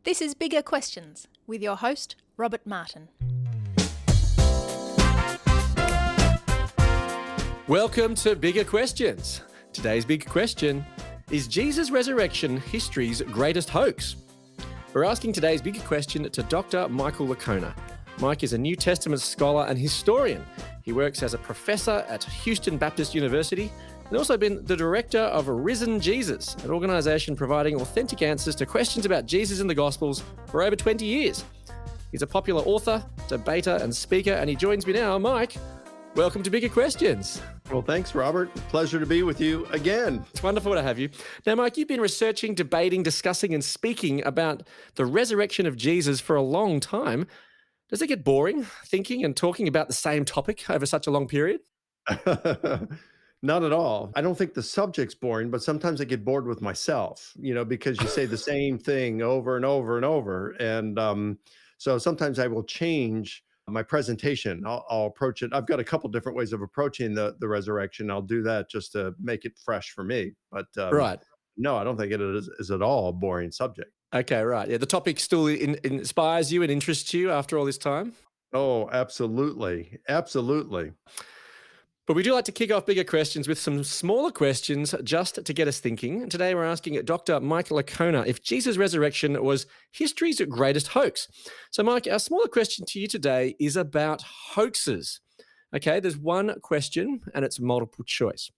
This is Bigger Questions with your host, Robert Martin. Welcome to Bigger Questions. Today's big question, is Jesus' resurrection history's greatest hoax? We're asking today's bigger question to Dr. Michael Licona. Mike is a New Testament scholar and historian. He works as a professor at Houston Baptist University and also been the director of Risen Jesus, an organisation providing authentic answers to questions about Jesus in the Gospels for over 20 years. He's a popular author, debater and speaker, and he joins me now. Mike, welcome to Bigger Questions. Well, thanks, Robert. Pleasure to be with you again. It's wonderful to have you. Now, Mike, you've been researching, debating, discussing and speaking about the resurrection of Jesus for a long time. Does it get boring thinking and talking about the same topic over such a long period? Not at all. I don't think the subject's boring, but sometimes I get bored with myself, because you say the same thing over and over and over. And so sometimes I will change my presentation. I'll approach it. I've got a couple different ways of approaching the resurrection. I'll do that just to make it fresh for me. But Right. no, I don't think it is at all a boring subject. Okay, right. Yeah, the topic still inspires you and interests you after all this time? Oh, absolutely. Absolutely. But we do like to kick off Bigger Questions with some smaller questions just to get us thinking. Today we're asking Dr. Michael Licona if Jesus' resurrection was history's greatest hoax. So Mike, our smaller question to you today is about hoaxes. Okay, there's one question and it's multiple choice.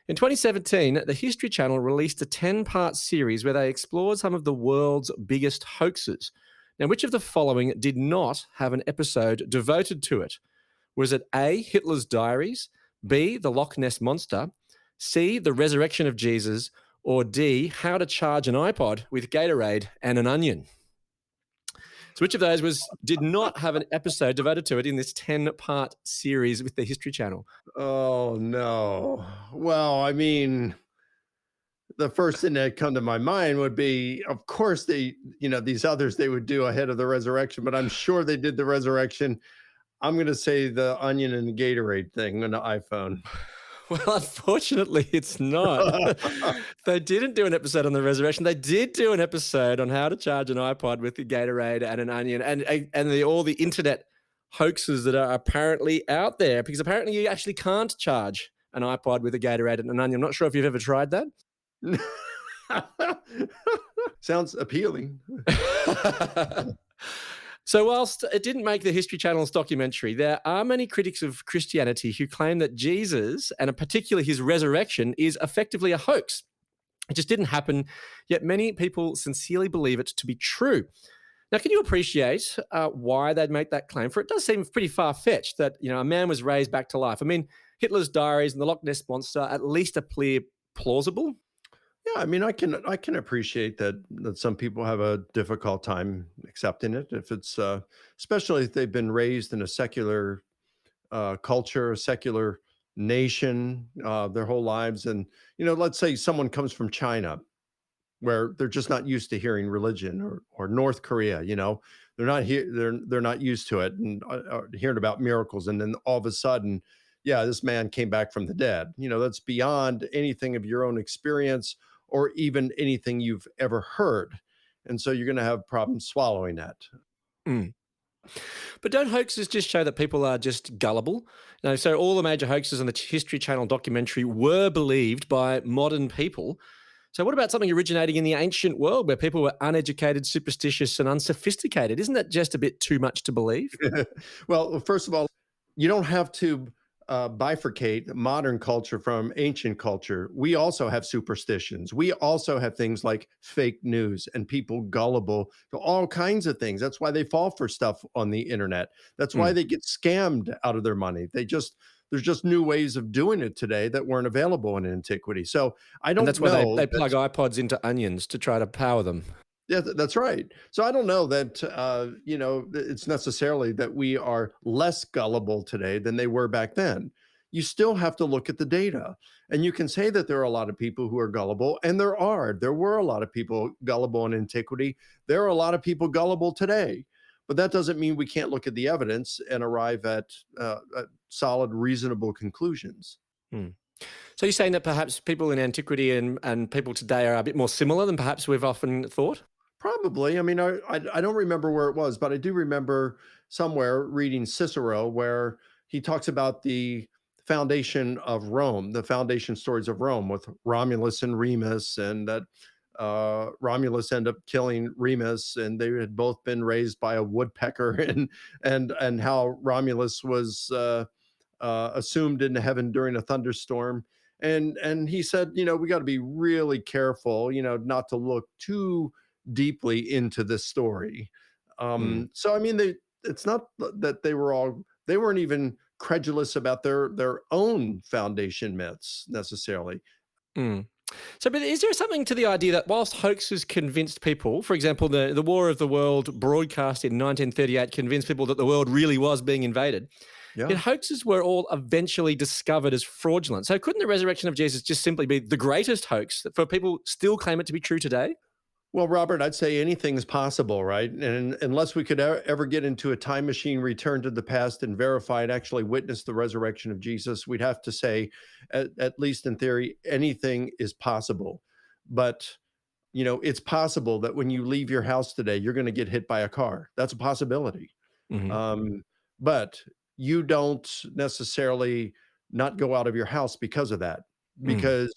In 2017, the History Channel released a 10-part series where they explored some of the world's biggest hoaxes. Now, which of the following did not have an episode devoted to it? Was it A, Hitler's diaries, B, the Loch Ness Monster, C, the resurrection of Jesus, or D, how to charge an iPod with Gatorade and an onion? So which of those did not have an episode devoted to it in this 10-part series with the History Channel? Oh, no. Well, the first thing that come to my mind would be, of course, these others they would do ahead of the resurrection, but I'm sure they did the resurrection. I'm going to say the onion and the Gatorade thing on the iPhone. Well, unfortunately, it's not. They didn't do an episode on the resurrection. They did do an episode on how to charge an iPod with the Gatorade and an onion and all the internet hoaxes that are apparently out there, because apparently you actually can't charge an iPod with a Gatorade and an onion. I'm not sure if you've ever tried that. Sounds appealing. So whilst it didn't make the History Channel's documentary, there are many critics of Christianity who claim that Jesus, and in particular his resurrection, is effectively a hoax. It just didn't happen, yet many people sincerely believe it to be true. Now, can you appreciate why they'd make that claim? For it does seem pretty far-fetched that a man was raised back to life. Hitler's diaries and the Loch Ness Monster at least appear plausible. Yeah, I can appreciate that some people have a difficult time accepting it if it's especially if they've been raised in a secular culture, a secular nation their whole lives, and let's say someone comes from China where they're just not used to hearing religion, or North Korea, they're not here, they're not used to it, and hearing about miracles, and then all of a sudden, yeah, this man came back from the dead. That's beyond anything of your own experience or even anything you've ever heard. And so you're going to have problems swallowing that. Mm. But don't hoaxes just show that people are just gullible? So all the major hoaxes in the History Channel documentary were believed by modern people. So what about something originating in the ancient world where people were uneducated, superstitious and unsophisticated? Isn't that just a bit too much to believe? Well, first of all, you don't have to bifurcate modern culture from ancient culture. We also have superstitions. We also have things like fake news and people gullible to all kinds of things. That's why they fall for stuff on the internet. That's why they get scammed out of their money. There's just new ways of doing it today that weren't available in antiquity. So I don't And that's know. why they plug iPods into onions to try to power them. Yeah, that's right. So I don't know that, it's necessarily that we are less gullible today than they were back then. You still have to look at the data. And you can say that there are a lot of people who are gullible, and there were a lot of people gullible in antiquity. There are a lot of people gullible today. But that doesn't mean we can't look at the evidence and arrive at solid, reasonable conclusions. Hmm. So you're saying that perhaps people in antiquity and people today are a bit more similar than perhaps we've often thought? Probably. I mean, I don't remember where it was, but I do remember somewhere reading Cicero where he talks about the foundation of Rome, the foundation stories of Rome with Romulus and Remus, and that Romulus ended up killing Remus, and they had both been raised by a woodpecker, and how Romulus was assumed into heaven during a thunderstorm. And he said, we got to be really careful, not to look too deeply into this story. Mm, So I mean, it's not that they weren't even credulous about their own foundation myths necessarily. mm. So, but is there something to the idea that whilst hoaxes convinced people, for example, the War of the World broadcast in 1938 convinced people that the world really was being invaded, Yeah. yet hoaxes were all eventually discovered as fraudulent. So couldn't the resurrection of Jesus just simply be the greatest hoax that for people still claim it to be true today? Well, Robert, I'd say anything's possible, right? And unless we could ever get into a time machine, return to the past, and verify and actually witness the resurrection of Jesus, we'd have to say, at least in theory, anything is possible. But it's possible that when you leave your house today, you're going to get hit by a car. That's a possibility. Hmm. Um, but you don't necessarily not go out of your house because of that, Mm, because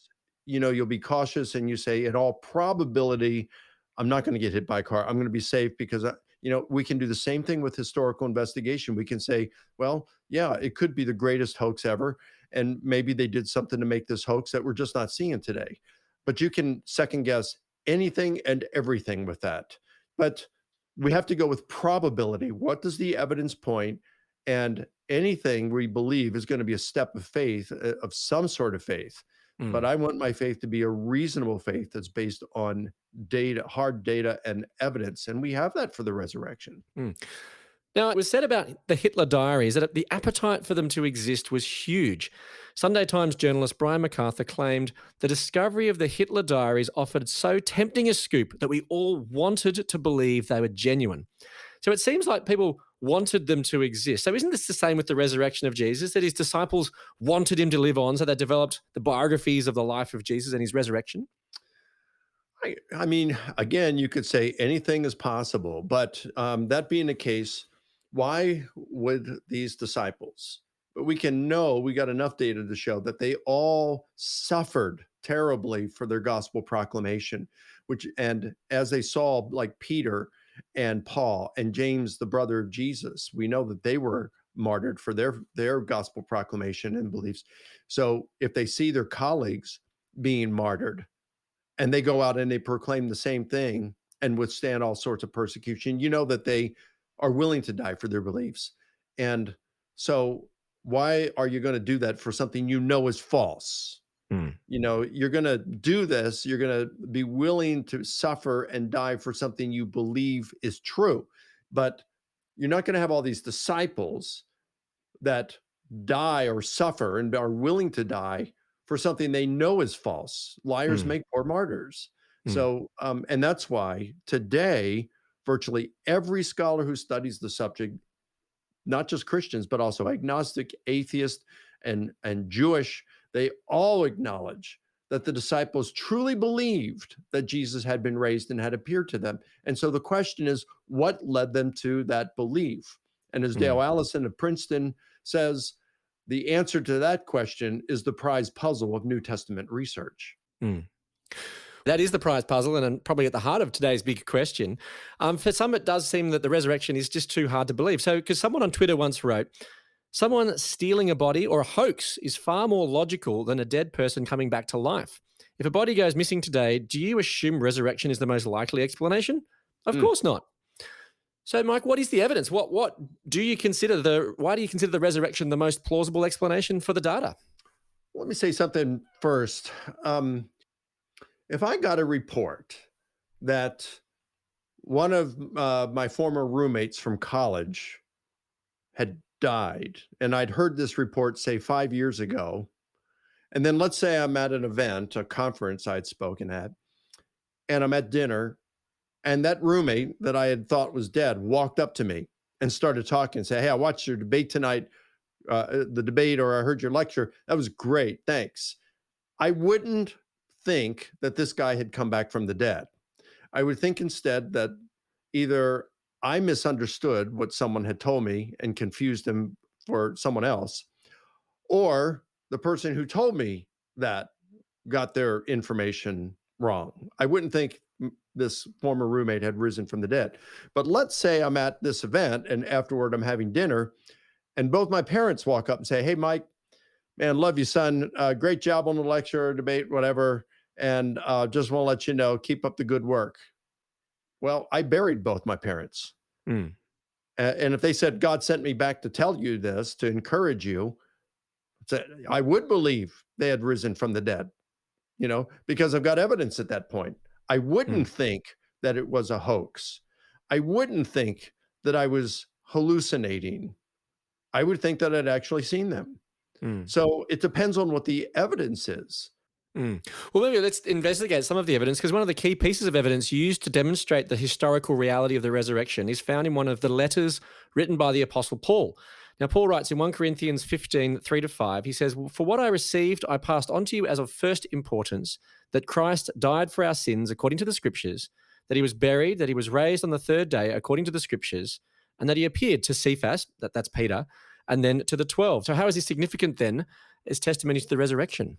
you'll be cautious and you say, in all probability, I'm not going to get hit by a car. I'm going to be safe because we can do the same thing with historical investigation. We can say, well, yeah, it could be the greatest hoax ever, and maybe they did something to make this hoax that we're just not seeing today. But you can second guess anything and everything with that. But we have to go with probability. What does the evidence point? And anything we believe is going to be a step of faith, of some sort of faith. But mm, I want my faith to be a reasonable faith that's based on data, hard data, and evidence. And we have that for the resurrection. mm. Now, it was said about the Hitler diaries that the appetite for them to exist was huge. Sunday Times journalist Brian MacArthur claimed the discovery of the Hitler diaries offered so tempting a scoop that we all wanted to believe they were genuine. So it seems like people wanted them to exist. So isn't this the same with the resurrection of Jesus, that his disciples wanted him to live on, so they developed the biographies of the life of Jesus and his resurrection? I mean, again, you could say anything is possible, but that being the case, why would these disciples? But we can know we got enough data to show that they all suffered terribly for their gospel proclamation, and as they saw, like Peter and Paul and James, the brother of Jesus, we know that they were martyred for their gospel proclamation and beliefs. So if they see their colleagues being martyred, and they go out and they proclaim the same thing and withstand all sorts of persecution, that they are willing to die for their beliefs. And so why are you going to do that for something is false? Mm, You're going to do this, you're going to be willing to suffer and die for something you believe is true. But you're not going to have all these disciples that die or suffer and are willing to die for something they know is false. Liars mm, make poor martyrs. mm, So, and that's why today, virtually every scholar who studies the subject, not just Christians, but also agnostic, atheist, and Jewish, they all acknowledge that the disciples truly believed that Jesus had been raised and had appeared to them. And so the question is, what led them to that belief? And as Dale mm, Allison of Princeton says, the answer to that question is the prize puzzle of New Testament research. mm. That is the prize puzzle, and probably at the heart of today's big question. For some, it does seem that the resurrection is just too hard to believe. So, because someone on Twitter once wrote, someone stealing a body or a hoax is far more logical than a dead person coming back to life. If a body goes missing today, do you assume resurrection is the most likely explanation? Of Mm. course not. So, Mike, what is the evidence? What do you consider why do you consider the resurrection the most plausible explanation for the data? Let me say something first. Um, if I got a report that one of my former roommates from college had died, and I'd heard this report, say, 5 years ago, and then let's say I'm at an event, a conference I'd spoken at, and I'm at dinner, and that roommate that I had thought was dead walked up to me and started talking and say, "Hey, I watched your debate tonight, the debate, or I heard your lecture. That was great. Thanks." I wouldn't think that this guy had come back from the dead. I would think instead that either I misunderstood what someone had told me and confused them for someone else, or the person who told me that got their information wrong. I wouldn't think this former roommate had risen from the dead. But let's say I'm at this event and afterward I'm having dinner and both my parents walk up and say, "Hey, Mike, man, love you, son. Great job on the lecture, debate, whatever. And just want to let you know, keep up the good work." Well, I buried both my parents. Mm, And if they said, "God sent me back to tell you this, to encourage you," I would believe they had risen from the dead, because I've got evidence at that point. I mm, wouldn't think that it was a hoax. I wouldn't think that I was hallucinating. I would think that I'd actually seen them. mm. So it depends on what the evidence is. Mm. Well, maybe let's investigate some of the evidence, because one of the key pieces of evidence used to demonstrate the historical reality of the resurrection is found in one of the letters written by the Apostle Paul. Now, Paul writes in 1 Corinthians 15, 3-5, he says, "For what I received, I passed on to you as of first importance, that Christ died for our sins according to the Scriptures, that he was buried, that he was raised on the third day according to the Scriptures, and that he appeared to Cephas," that's Peter, and then to the 12. So how is this significant then as testimony to the resurrection?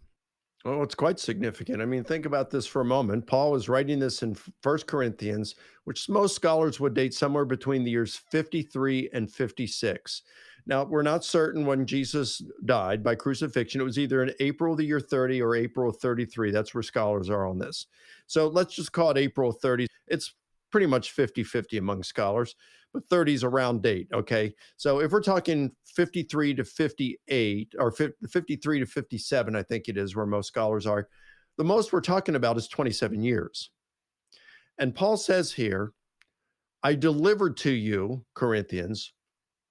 Oh, it's quite significant. I mean, think about this for a moment. Paul was writing this in First Corinthians, which most scholars would date somewhere between the years 53 and 56. Now, we're not certain when Jesus died by crucifixion. It was either in April of the year 30 or April of 33. That's where scholars are on this. So let's just call it April 30. It's pretty much 50-50 among scholars, but 30 is a round date. Okay. So if we're talking 53 to 58 or 53 to 57, I think it is where most scholars are, the most we're talking about is 27 years. And Paul says here, "I delivered to you, Corinthians,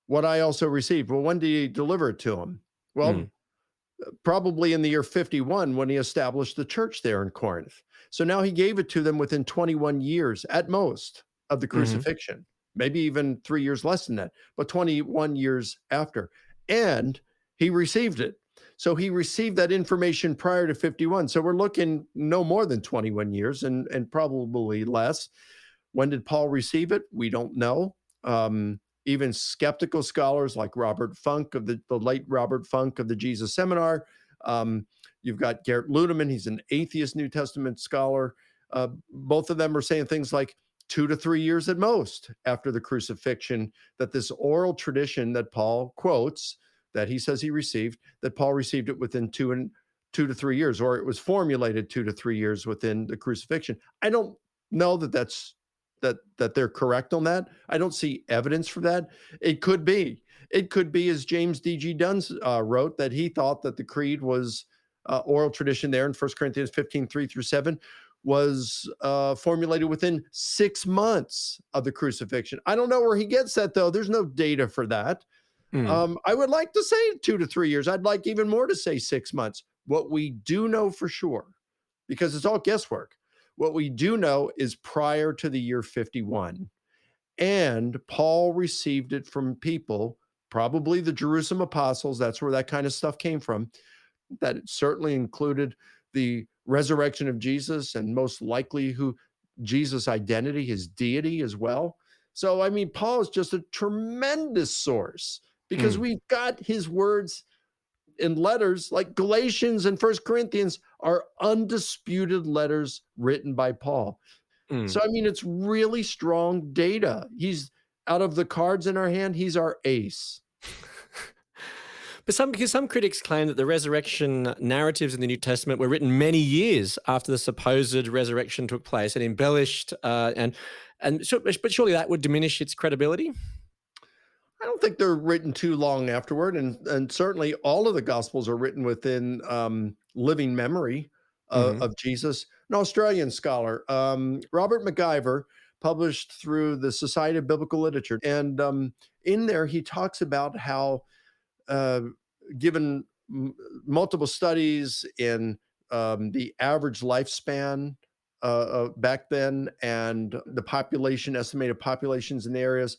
what I also received." Well, when did he deliver it to them? Mm, Well, probably in the year 51 when he established the church there in Corinth. So now he gave it to them within 21 years at most of the mhm, crucifixion, maybe even 3 years less than that, but 21 years after. And he received it. So he received that information prior to 51. So we're looking no more than 21 years and probably less. When did Paul receive it? We don't know. Even skeptical scholars like Robert Funk of the late Robert Funk of the Jesus Seminar. You've got Garrett Ludeman. He's an atheist New Testament scholar. Both of them are saying things like 2 to 3 years at most after the crucifixion, that this oral tradition that Paul quotes, that he says he received, that Paul received it within 2 to 3 years, or it was formulated 2 to 3 years within the crucifixion. I don't know that they're correct on that. I don't see evidence for that. It could be. It could be, as James D.G. Dunn wrote, that he thought that the creed was oral tradition there in 1 Corinthians 15, 3-7, was formulated within 6 months of the crucifixion. I don't know where he gets that, though. There's no data for that. mm, I would like to say 2 to 3 years. I'd like even more to say 6 months. What we do know for sure, because it's all guesswork, what we do know is prior to the year 51. And Paul received it from people, probably the Jerusalem apostles. That's where that kind of stuff came from. That it certainly included the resurrection of Jesus and most likely who Jesus' identity, his deity as well. So, I mean, Paul is just a tremendous source because mm, we've got his words in letters like Galatians and First Corinthians are undisputed letters written by Paul. So, mm. I mean, it's really strong data. He's out of the cards in our hand, he's our ace. Because some critics claim that the resurrection narratives in the New Testament were written many years after the supposed resurrection took place and embellished, but surely that would diminish its credibility. I don't think they're written too long afterward, and certainly all of the Gospels are written within living memory Hmm. of Jesus. An Australian scholar, Robert McIver, published through the Society of Biblical Literature, and in there he talks about how, uh, given multiple studies in the average lifespan back then and the population, estimated populations in the areas,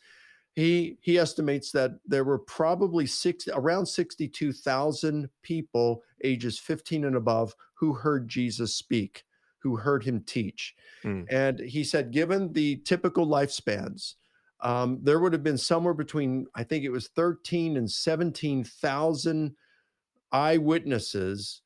he estimates that there were probably around 62,000 people ages 15 and above who heard Jesus speak, who heard him teach. Mm. And he said, given the typical lifespans, there would have been somewhere between, I think it was 13 and 17,000 eyewitnesses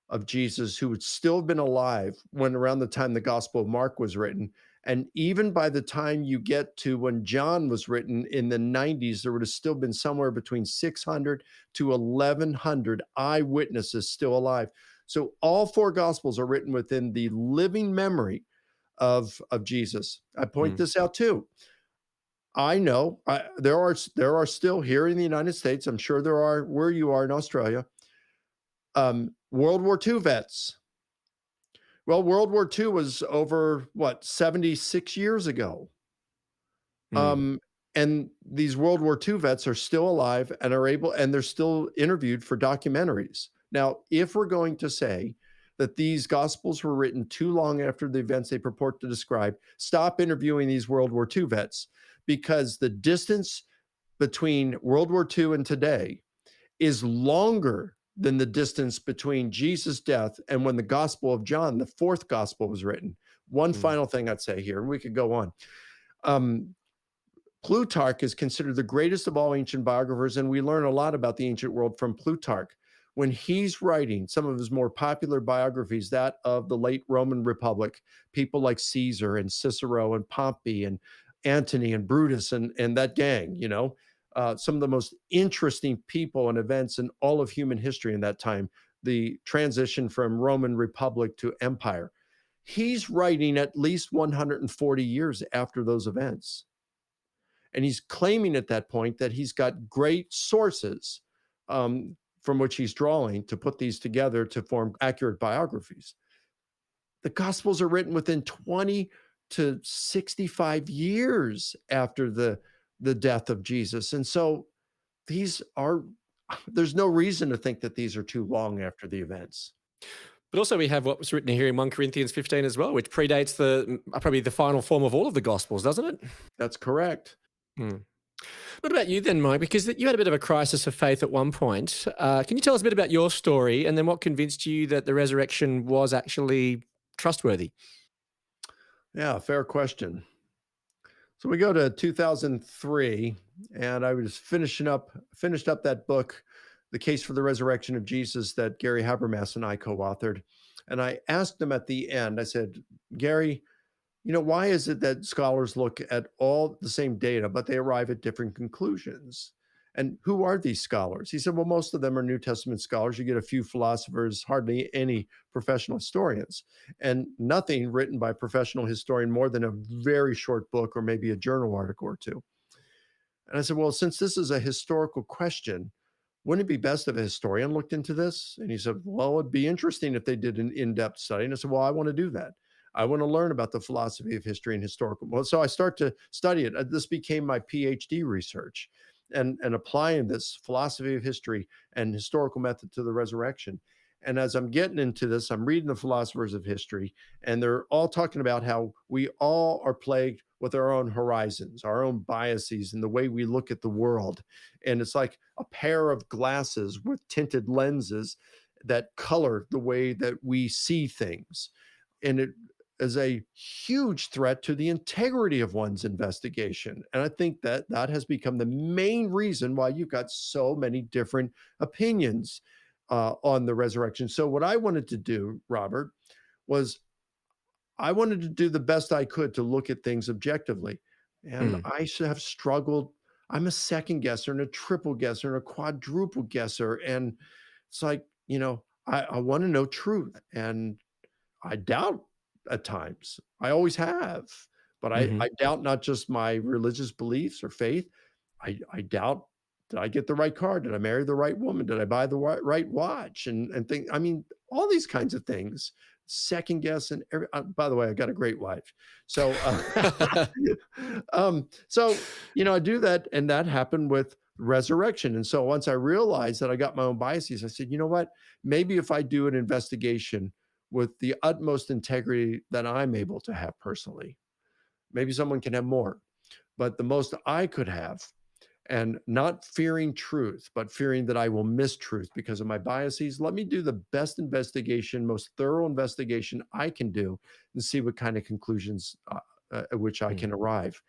of Jesus who would still have been alive when around the time the Gospel of Mark was written. And even by the time you get to when John was written in the 90s, there would have still been somewhere between 600 to 1,100 eyewitnesses still alive. So all four Gospels are written within the living memory of Jesus. I point Mm. this out too. I know there are still here in the United States. I'm sure there are where you are in Australia. World War II vets. Well, World War II was over what 76 years ago. Mm. And these World War II vets are still alive and are able, and they're still interviewed for documentaries. Now, if we're going to say that these gospels were written too long after the events they purport to describe, stop interviewing these World War II vets, because the distance between World War II and today is longer than the distance between Jesus' death and when the Gospel of John, the fourth gospel, was written. One Mm. final thing I'd say here, and we could go on. Plutarch is considered the greatest of all ancient biographers, and we learn a lot about the ancient world from Plutarch. When he's writing some of his more popular biographies, that of the late Roman Republic, people like Caesar and Cicero and Pompey and Antony and Brutus and that gang, some of the most interesting people and events in all of human history in that time, the transition from Roman Republic to empire. He's writing at least 140 years after those events. And he's claiming at that point that he's got great sources from which he's drawing to put these together to form accurate biographies. The Gospels are written within 20 to 65 years after the death of Jesus. And so there's no reason to think that these are too long after the events. But also we have what was written here in 1 Corinthians 15 as well, which predates probably the final form of all of the Gospels, doesn't it? That's correct. Mm. What about you then, Mike? Because you had a bit of a crisis of faith at one point. Can you tell us a bit about your story and then what convinced you that the resurrection was actually trustworthy? Yeah, fair question. So we go to 2003, and I was finished up that book, The Case for the Resurrection of Jesus, that Gary Habermas and I co-authored. And I asked him at the end, I said, Gary, why is it that scholars look at all the same data, but they arrive at different conclusions? And who are these scholars? He said, well, most of them are New Testament scholars. You get a few philosophers, hardly any professional historians, and nothing written by a professional historian more than a very short book or maybe a journal article or two. And I said, well, since this is a historical question, wouldn't it be best if a historian looked into this? And he said, well, it'd be interesting if they did an in-depth study. And I said, well, I want to do that. I want to learn about the philosophy of history and historical. Well, so I start to study it. This became my PhD research and applying this philosophy of history and historical method to the resurrection. And as I'm getting into this, I'm reading the philosophers of history, and they're all talking about how we all are plagued with our own horizons, our own biases, and the way we look at the world. And it's like a pair of glasses with tinted lenses that color the way that we see things. And it is a huge threat to the integrity of one's investigation. And I think that that has become the main reason why you've got so many different opinions on the resurrection. So, what I wanted to do, Robert, was I wanted to do the best I could to look at things objectively. And Mm. I have struggled. I'm a second guesser and a triple guesser and a quadruple guesser. And it's like, I want to know truth. And I doubt at times. I always have. But Mhm. I doubt not just my religious beliefs or faith. I doubt, did I get the right car? Did I marry the right woman? Did I buy the right watch? And think, I mean, all these kinds of things. Second guess and by the way, I got a great wife. So I do that, and that happened with resurrection. And so once I realized that I got my own biases, I said, you know what? Maybe if I do an investigation with the utmost integrity that I'm able to have personally, maybe someone can have more, but the most I could have, and not fearing truth, but fearing that I will miss truth because of my biases. Let me do the best investigation, most thorough investigation I can do and see what kind of conclusions at which I Mm. can arrive.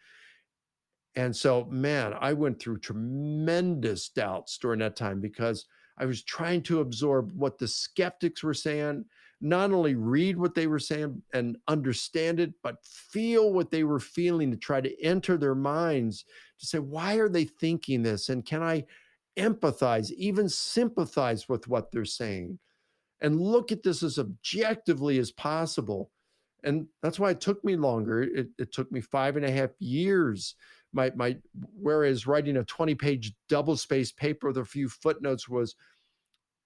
And so, man, I went through tremendous doubts during that time because I was trying to absorb what the skeptics were saying, not only read what they were saying and understand it, but feel what they were feeling to try to enter their minds to say, why are they thinking this? And can I empathize, even sympathize with what they're saying? And look at this as objectively as possible. And that's why it took me longer. It took me 5.5 years. Whereas writing a 20-page double-spaced paper with a few footnotes was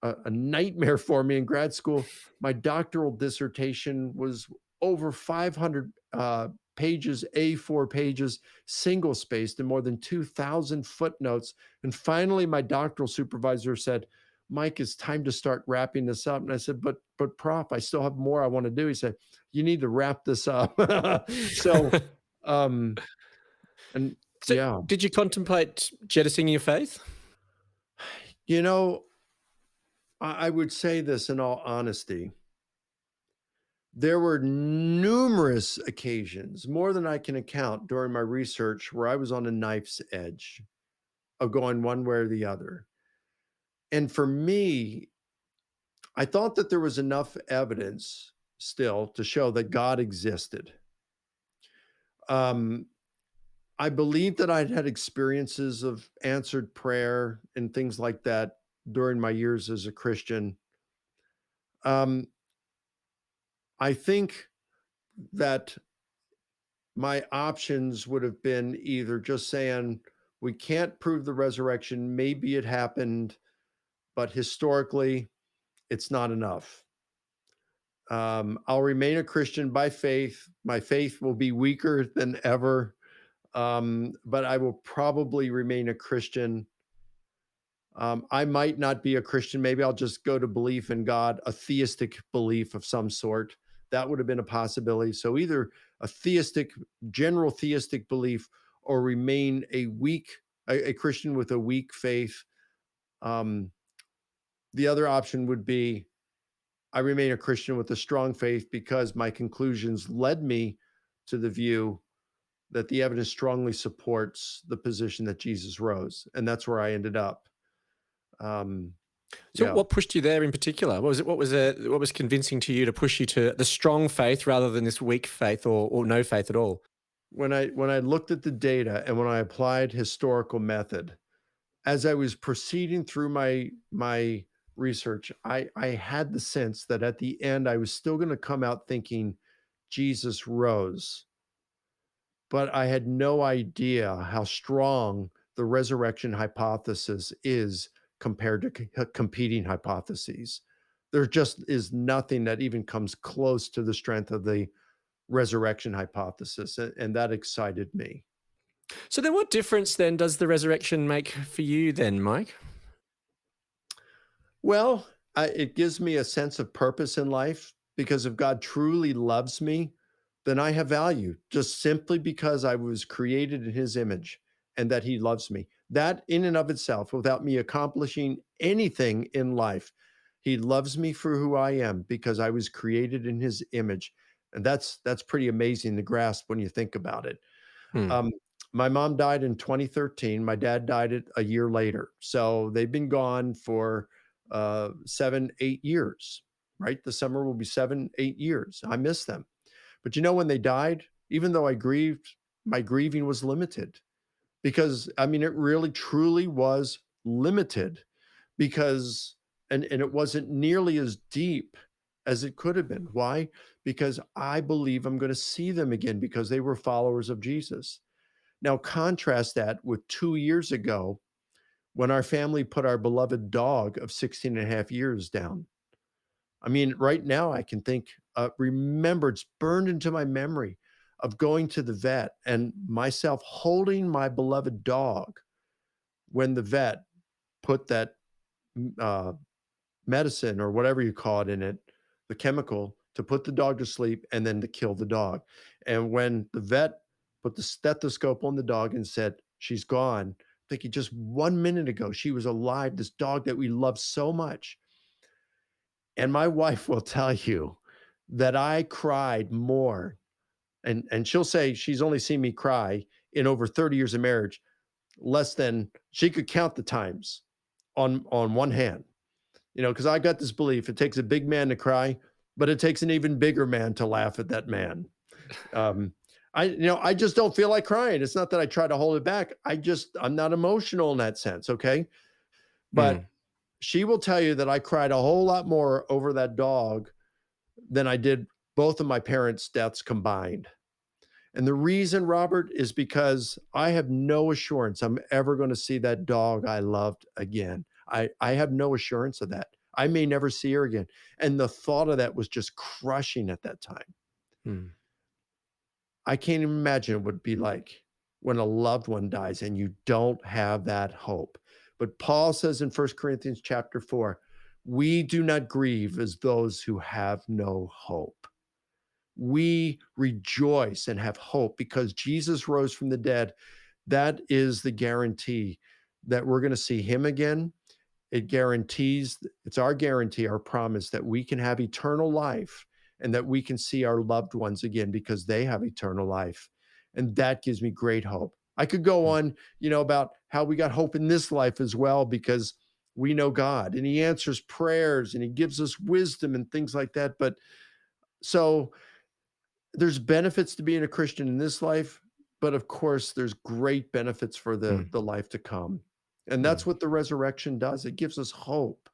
a nightmare for me in grad school. My doctoral dissertation was over 500 pages, A4 pages, single spaced, and more than 2,000 footnotes. And finally, my doctoral supervisor said, "Mike, it's time to start wrapping this up." And I said, but Prof, I still have more I want to do. He said, "You need to wrap this up." So, um, and So, yeah, did you contemplate jettisoning your faith? you know, I would say this in all honesty. There were numerous occasions, more than I can account during my research, where I was on a knife's edge of going one way or the other. And for me, I thought that there was enough evidence still to show that God existed. Um, I believe that I'd had experiences of answered prayer and things like that during my years as a Christian. Um, I think that my options would have been either just saying, we can't prove the resurrection, maybe it happened, but historically, it's not enough. I'll remain a Christian by faith. My faith will be weaker than ever, but I will probably remain a Christian. I might not be a Christian. Maybe I'll just go to belief in God, a theistic belief of some sort. That would have been a possibility. So either a theistic, general theistic belief, or remain a Christian with a weak faith. Um, the other option would be I remain a Christian with a strong faith because my conclusions led me to the view that the evidence strongly supports the position that Jesus rose. And that's where I ended up. Um, So, yeah. what pushed you there in particular? What was it? What was convincing to you to push you to the strong faith rather than this weak faith or no faith at all? When I looked at the data and when I applied historical method, as I was proceeding through my research, I had the sense that at the end I was still going to come out thinking Jesus rose, but I had no idea how strong the resurrection hypothesis is compared to competing hypotheses. There just is nothing that even comes close to the strength of the resurrection hypothesis, and that excited me. So, then what difference then does the resurrection make for you, then, Mike? Well, it gives me a sense of purpose in life because if God truly loves me, then I have value just simply because I was created in his image and that he loves me. That in and of itself, without me accomplishing anything in life, he loves me for who I am because I was created in his image. And that's pretty amazing to grasp when you think about it. Hmm. Um, my mom died in 2013. My dad died a year later. So they've been gone for 7, 8 years, right? The summer will be 7, 8 years. I miss them. But when they died, even though I grieved, my grieving was limited because I mean, it really truly was limited because, and it wasn't nearly as deep as it could have been. Why? Because I believe I'm going to see them again because they were followers of Jesus. Now, contrast that with 2 years ago when our family put our beloved dog of 16 and a half years down. I mean, right now I can think, remember, it's burned into my memory of going to the vet and myself holding my beloved dog when the vet put that uh, medicine or whatever you call it in it, the chemical to put the dog to sleep and then to kill the dog. And when the vet put the stethoscope on the dog and said, she's gone, thinking just 1 minute ago, she was alive, this dog that we love so much. And my wife will tell you that I cried more. And she'll say she's only seen me cry in over 30 years of marriage, less than she could count the times on one hand. Because I got this belief it takes a big man to cry, but it takes an even bigger man to laugh at that man. I just don't feel like crying. It's not that I try to hold it back. I'm not emotional in that sense. Okay. But she will tell you that I cried a whole lot more over that dog than I did both of my parents' deaths combined. And the reason, Robert, is because I have no assurance I'm ever going to see that dog I loved again. I have no assurance of that. I may never see her again. And the thought of that was just crushing at that time. I can't even imagine what it would be like when a loved one dies and you don't have that hope. But Paul says in 1 Corinthians chapter 4, we do not grieve as those who have no hope. We rejoice and have hope because Jesus rose from the dead. That is the guarantee that we're going to see him again. It's our guarantee, our promise that we can have eternal life and that we can see our loved ones again because they have eternal life. And that gives me great hope. I could go on, about how we got hope in this life as well, because we know God and he answers prayers and he gives us wisdom and things like that. But so there's benefits to being a Christian in this life, but of course there's great benefits for the life to come. And that's what the resurrection does. It gives us hope.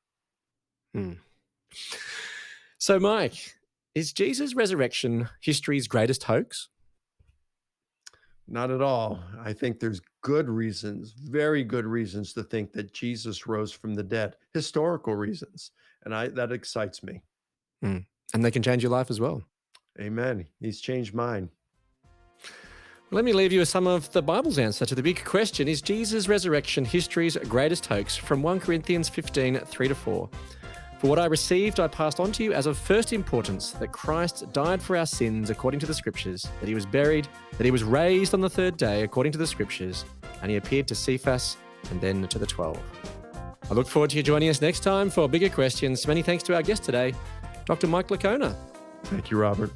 So, Mike, is Jesus' resurrection history's greatest hoax? Not at all. I think there's good reasons, very good reasons to think that Jesus rose from the dead, historical reasons. And that excites me. And they can change your life as well. Amen. He's changed mine. Let me leave you with some of the Bible's answer to the big question, is Jesus' resurrection history's greatest hoax? From 1 Corinthians 15, 3-4. For what I received, I passed on to you as of first importance, that Christ died for our sins according to the Scriptures, that he was buried, that he was raised on the third day according to the Scriptures, and he appeared to Cephas and then to the 12. I look forward to you joining us next time for bigger questions. Many thanks to our guest today, Dr. Mike Licona. Thank you, Robert.